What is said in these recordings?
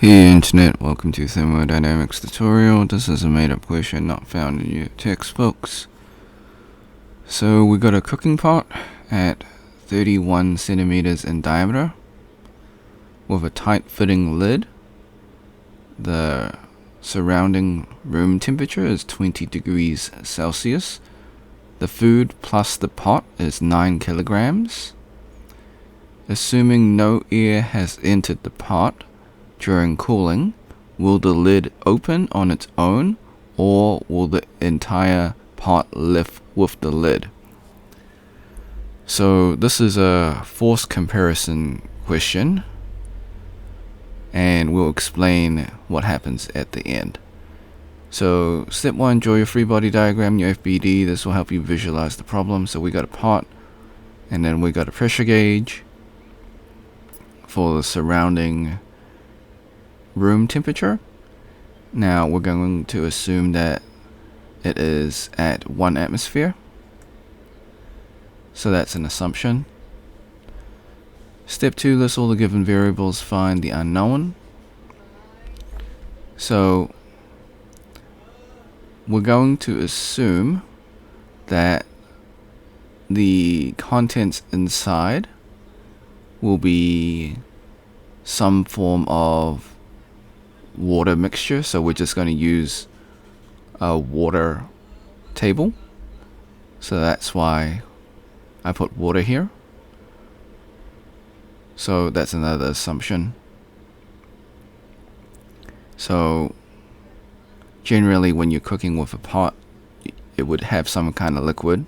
Hey Internet, welcome to Thermodynamics tutorial. This is a made-up question not found in your textbooks. So we got a cooking pot at 31 centimeters in diameter with a tight-fitting lid. The surrounding room temperature is 20 degrees Celsius. The food plus the pot is 9 kilograms. Assuming no air has entered the pot during cooling, will the lid open on its own, or will the entire pot lift with the lid? So this is a force comparison question, and we'll explain what happens at the end. So step 1, draw your free body diagram, your FBD. This will help you visualize the problem. So we got a pot, and then we got a pressure gauge for the surrounding room temperature. Now we're going to assume that it is at 1 atmosphere. So that's an assumption. Step 2, list all the given variables, find the unknown. So we're going to assume that the contents inside will be some form of water mixture, so we're just going to use a water table. So that's why I put water here. So that's another assumption. So generally when you're cooking with a pot, it would have some kind of liquid,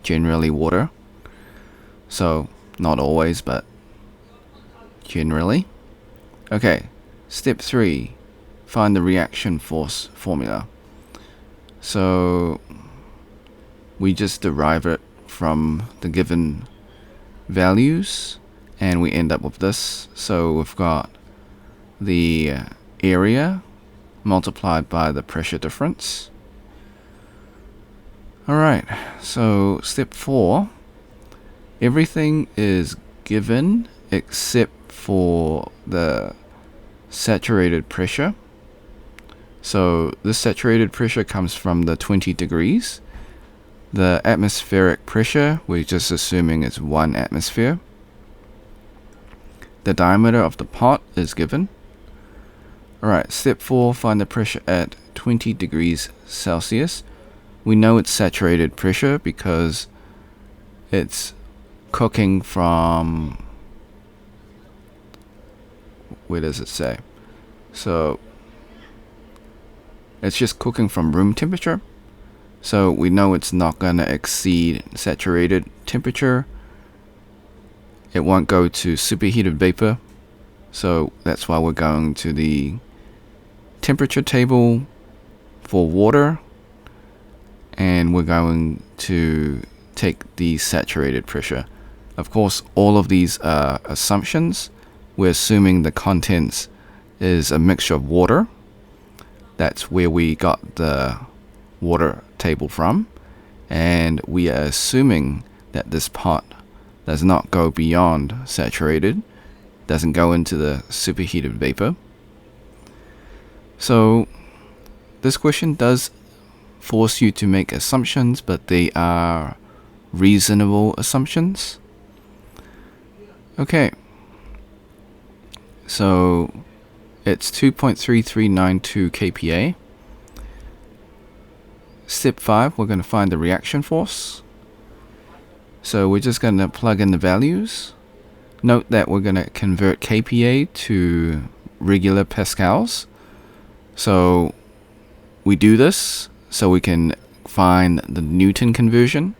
generally water. So not always, but generally. Okay. Step 3, find the reaction force formula. So we just derive it from the given values and we end up with this. So we've got the area multiplied by the pressure difference. Alright, so step 4, everything is given except for the saturated pressure. So this saturated pressure comes from the 20 degrees. The atmospheric pressure, we're just assuming it's 1 atmosphere. The diameter of the pot is given. Alright, step 4, find the pressure at 20 degrees Celsius. We know it's saturated pressure because it's cooking from, where does it say? So it's just cooking from room temperature. So we know it's not going to exceed saturated temperature. It won't go to superheated vapor. So that's why we're going to the temperature table for water. And we're going to take the saturated pressure. Of course, all of these are assumptions. We're assuming the contents is a mixture of water. That's where we got the water table from. And we are assuming that this pot does not go beyond saturated, doesn't go into the superheated vapor. So this question does force you to make assumptions, but they are reasonable assumptions. Okay. So it's 2.3392 kPa. Step 5, we're going to find the reaction force. So we're just going to plug in the values. Note that we're going to convert kPa to regular pascals. So we do this so we can find the Newton conversion.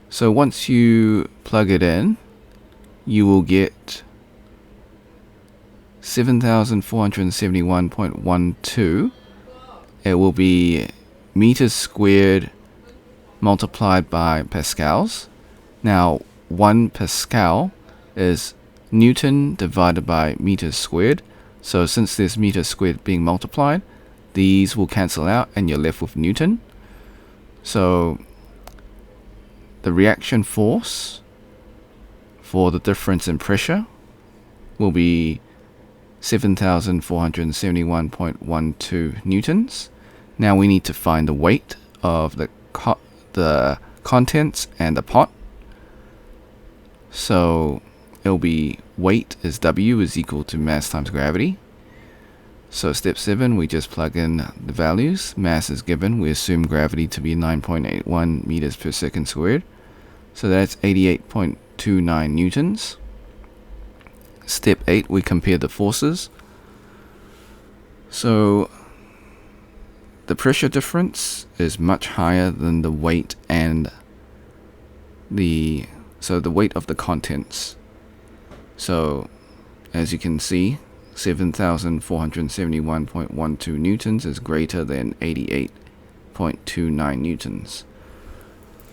So once you plug it in, you will get 7,471.12. It will be meters squared multiplied by pascals. Now 1 pascal is Newton divided by meters squared. So since there's meters squared being multiplied, these will cancel out and you're left with Newton. So the reaction force for the difference in pressure will be 7,471.12 newtons. Now we need to find the weight of the contents and the pot. So it'll be weight is W is equal to mass times gravity. So step 7, we just plug in the values. Mass is given. We assume gravity to be 9.81 meters per second squared. So that's 88.29 newtons. Step 8, we compare the forces. So the pressure difference is much higher than the weight and the weight of the contents. So as you can see, 7,471.12 newtons is greater than 88.29 newtons.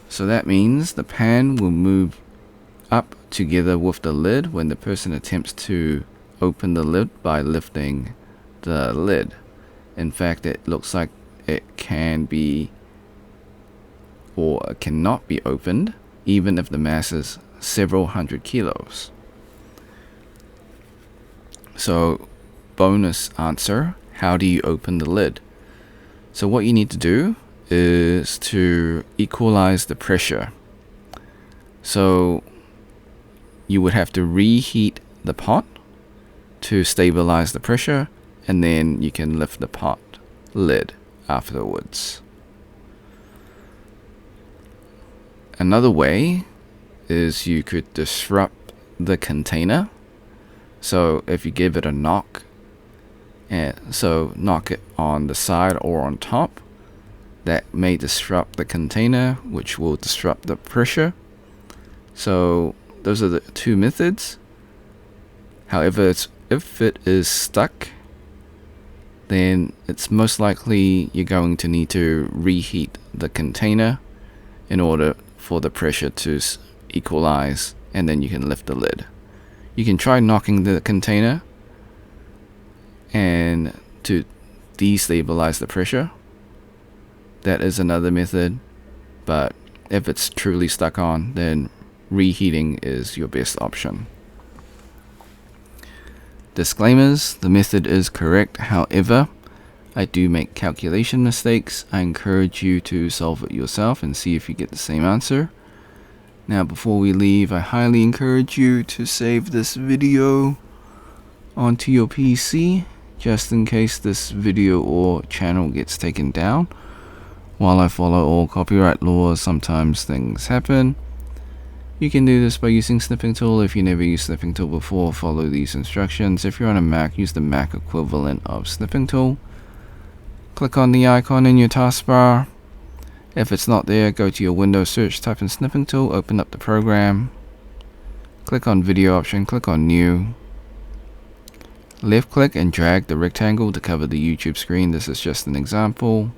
So that means the pan will move up together with the lid when the person attempts to open the lid by lifting the lid. In fact, it looks like it can be or cannot be opened even if the mass is several hundred kilos. So bonus answer, how do you open the lid? So what you need to do is to equalize the pressure. So you would have to reheat the pot to stabilize the pressure, and then you can lift the pot lid afterwards. Another way is you could disrupt the container. So if you give it a knock, so knock it on the side or on top, that may disrupt the container, which will disrupt the pressure. So those are the two methods. However, if it is stuck, then it's most likely you're going to need to reheat the container in order for the pressure to equalize, and then you can lift the lid. You can try knocking the container and to destabilize the pressure. That is another method, but if it's truly stuck on, then reheating is your best option. Disclaimers: the method is correct, however, I do make calculation mistakes. I encourage you to solve it yourself and see if you get the same answer. Now before we leave, I highly encourage you to save this video onto your PC, just in case this video or channel gets taken down. While I follow all copyright laws, sometimes things happen. You can do this by using Snipping Tool. If you never used Snipping Tool before, follow these instructions. If you're on a Mac, use the Mac equivalent of Snipping Tool. Click on the icon in your taskbar. If it's not there, go to your Windows search, type in Snipping Tool, open up the program. Click on Video option, click on New. Left click and drag the rectangle to cover the YouTube screen. This is just an example.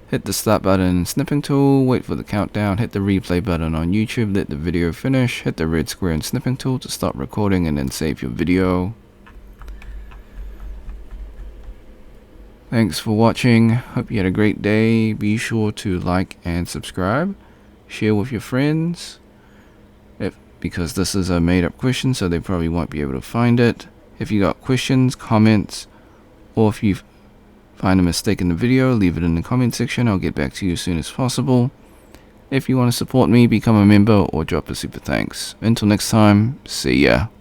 Hit the start button in Snipping Tool, wait for the countdown, hit the replay button on YouTube, let the video finish, hit the red square in Snipping Tool to stop recording, and then save your video. Thanks for watching. Hope you had a great day. Be sure to like and subscribe. Share with your friends, because this is a made up question, so they probably won't be able to find it. If you got questions, comments, or if you find a mistake in the video, leave it in the comment section. I'll get back to you as soon as possible. If you want to support me, become a member or drop a super thanks. Until next time, see ya.